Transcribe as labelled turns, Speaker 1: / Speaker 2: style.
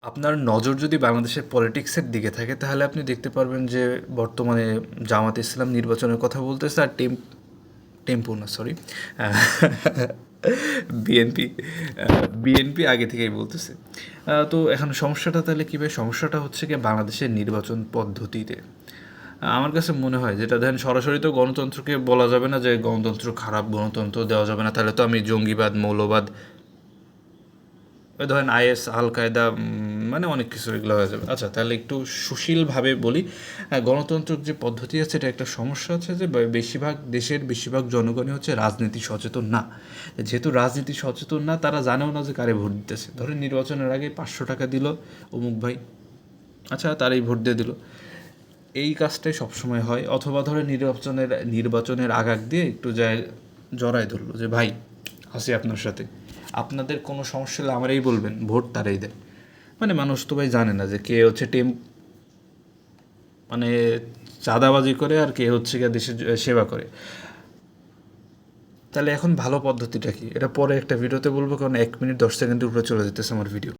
Speaker 1: আপনার নজর যদি বাংলাদেশের পলিটিক্সের দিকে থাকে তাহলে আপনি দেখতে পারবেন যে বর্তমানে জামাত ইসলাম নির্বাচনের কথা বলতেছে আর টেম্পো না সরি বিএনপি বিএনপি আগে থেকেই বলতেছে। তো এখন সমস্যাটা তাহলে কী ভাই? সমস্যাটা হচ্ছে কি বাংলাদেশের নির্বাচন পদ্ধতিতে। আমার কাছে মনে হয় যেটা দেখেন, সরাসরি তো গণতন্ত্রকে বলা যাবে না যে গণতন্ত্র খারাপ, গণতন্ত্র দেওয়া যাবে না, তাহলে তো আমি জঙ্গিবাদ, মৌলবাদ, ওই ধরেন আইএস, আল কায়দা, মানে অনেক কিছু এগুলো হয়ে যাবে। আচ্ছা, তাহলে একটু সুশীলভাবে বলি। গণতন্ত্রের যে পদ্ধতি আছে এটা একটা সমস্যা আছে যে দেশের বেশিরভাগ জনগণই হচ্ছে রাজনীতি সচেতন না। যেহেতু রাজনীতি সচেতন না, তারা জানেও না যে কারে ভোট দিতেছে। ধরেন নির্বাচনের আগে 500 টাকা দিল অমুক ভাই, আচ্ছা তারই ভোট দিয়ে দিল। এই কাজটাই সবসময় হয়। অথবা ধরে নির্বাচনের আগ দিয়ে একটু যায় জড়াই ধরলো যে ভাই আসি আপনার সাথে, আপনাদের কোনো সমস্যা হলে আমারই বলবেন, ভোট তারাই দেয়। মানে মানুষ তো ভাই জানে না যে কে হচ্ছে মানে চাঁদাবাজি করে আর কে হচ্ছে গিয়ে দেশের সেবা করে। তাহলে এখন ভালো পদ্ধতিটা কি, এটা পরে একটা ভিডিওতে বলবো, কারণ 1 মিনিট 10 সেকেন্ডের উপরে চলে যেতেছে আমার ভিডিও।